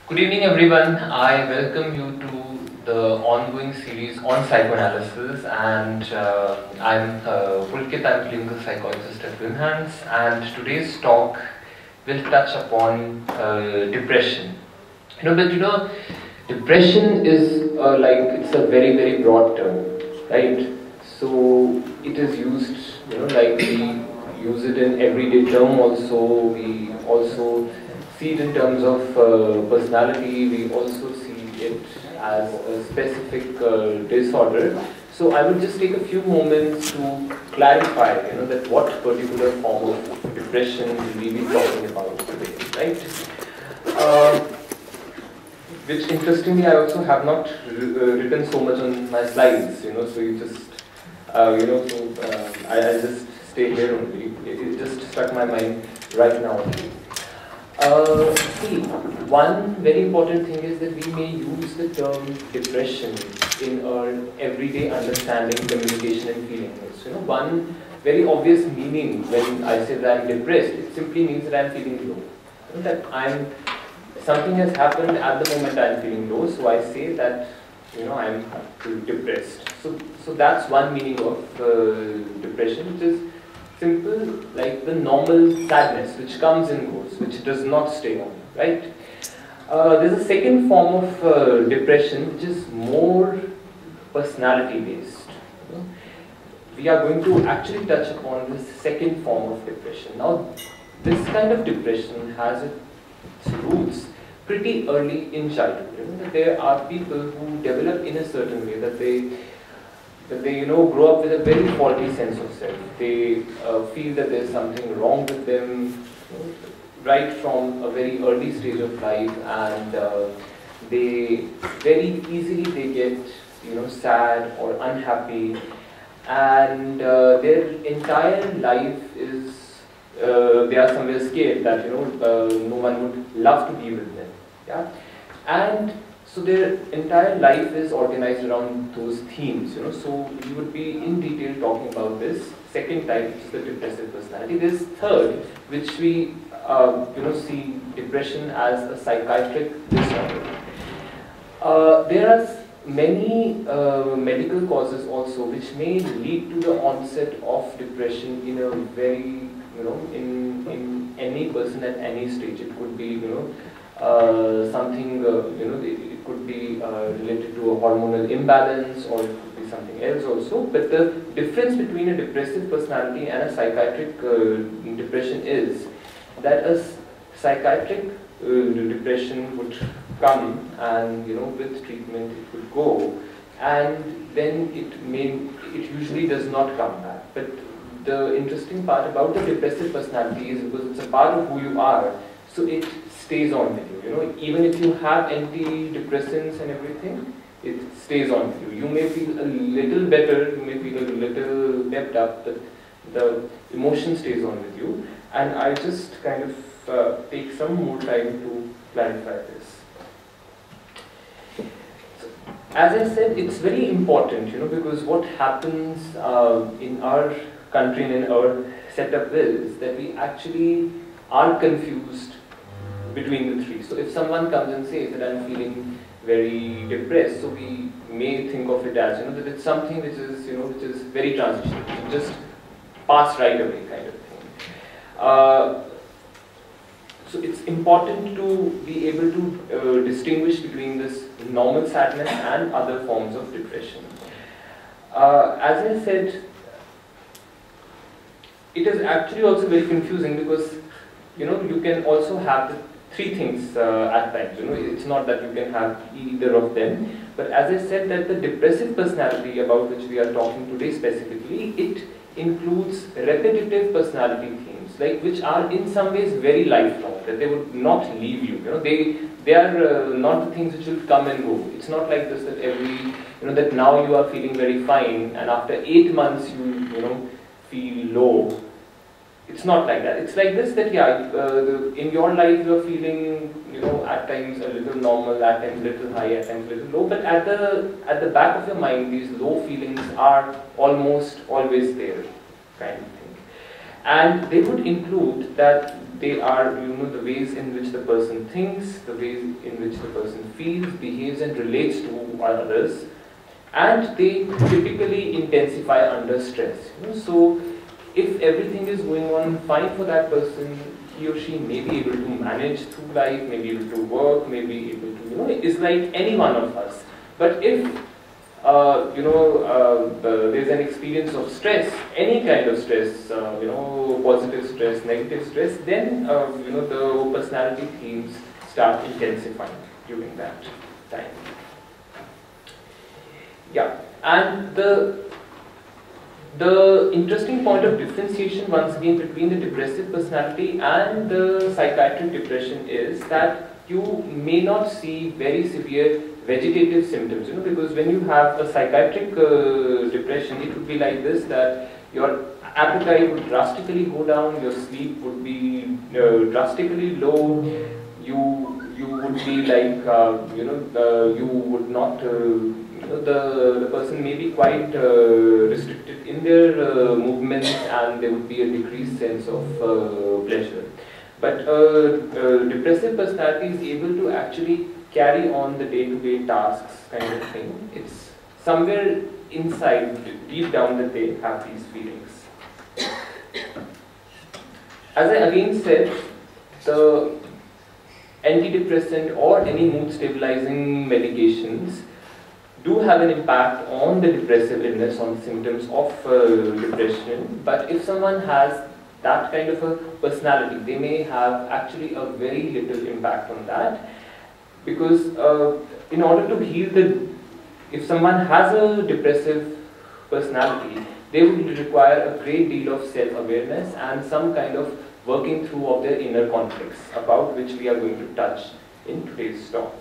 Good evening, everyone. I welcome you to the ongoing series on psychoanalysis, and I'm Pulkit. I'm clinical psychologist at Winhans, and today's talk will touch upon depression. Depression is it's a very broad term, right? So it is used, we use it in everyday term. Also, we also see it in terms of personality. We also see it as a specific disorder. So I will just take a few moments to clarify, that what particular form of depression will we be talking about today, right? Which interestingly, I also have not written so much on my slides, so you just, I just stay here only. It just struck my mind right now. See, one very important thing is that we may use the term depression in our everyday understanding, communication and feeling. So, one very obvious meaning when I say that I'm depressed, it simply means that I'm feeling low. That something has happened at the moment I'm feeling low, so I say that, I'm depressed. So that's one meaning of depression, which is simple, like the normal sadness which comes and goes, which does not stay on, right? There's a second form of depression which is more personality based. We are going to actually touch upon this second form of depression. Now, this kind of depression has its roots pretty early in childhood. That there are people who develop in a certain way, that they grow up with a very faulty sense of self. They feel that there's something wrong with them right from a very early stage of life, and they very easily they get sad or unhappy, and their entire life is they are somewhere scared that no one would love to be with them. Yeah, and so their entire life is organized around those themes, So we would be in detail talking about this second type, which is the depressive personality. This third, which we see depression as a psychiatric disorder. There are many medical causes also which may lead to the onset of depression in a very, in any person at any stage. It could be, something, it could be related to a hormonal imbalance, or it could be something else also. But the difference between a depressive personality and a psychiatric depression is that a psychiatric depression would come, and with treatment it would go, and then it usually does not come back. But the interesting part about the depressive personality is because it's a part of who you are, so it stays on with you. Even if you have antidepressants and everything, it stays on with you. You may feel a little better, you may feel a little pepped up, but the emotion stays on with you. And I just kind of take some more time to clarify this. So, as I said, it's very important, because what happens in our country and in our setup is that we actually are confused between the three. So if someone comes and says that I'm feeling very depressed, so we may think of it as, that it's something which is very transitional, just pass right away kind of thing. So it's important to be able to distinguish between this normal sadness and other forms of depression. As I said, it is actually also very confusing because you can also have the three things at times. It's not that you can have either of them. But as I said, that the depressive personality about which we are talking today specifically, it includes repetitive personality themes, like which are in some ways very lifelong, that they would not leave you. They are not the things which will come and go. It's not like this that that now you are feeling very fine, and after 8 months you feel low. It's not like that. It's like this, that in your life you are feeling at times a little normal, at times a little high, at times a little low. But at the back of your mind, these low feelings are almost always there, kind of thing. And they would include that they are, the ways in which the person thinks, the ways in which the person feels, behaves and relates to others, and they typically intensify under stress. So if everything is going on fine for that person, he or she may be able to manage through life, may be able to work, may be able to, it's like any one of us. But if there's an experience of stress, any kind of stress, positive stress, negative stress, then the personality themes start intensifying during that time. Yeah, and the interesting point of differentiation once again between the depressive personality and the psychiatric depression is that you may not see very severe vegetative symptoms, because when you have a psychiatric depression, it would be like this, that your appetite would drastically go down, your sleep would be drastically low, you would be like, you would not, the person may be quite restricted in their movements, and there would be a decreased sense of pleasure. But depressive personality is able to actually carry on the day-to-day tasks kind of thing. It's somewhere inside, deep down, that they have these feelings. As I again said, the antidepressant or any mood stabilizing medications do have an impact on the depressive illness, on symptoms of depression, but if someone has that kind of a personality, they may have actually a very little impact on that, because in order to heal if someone has a depressive personality, they would require a great deal of self-awareness and some kind of working through of their inner conflicts, about which we are going to touch in today's talk.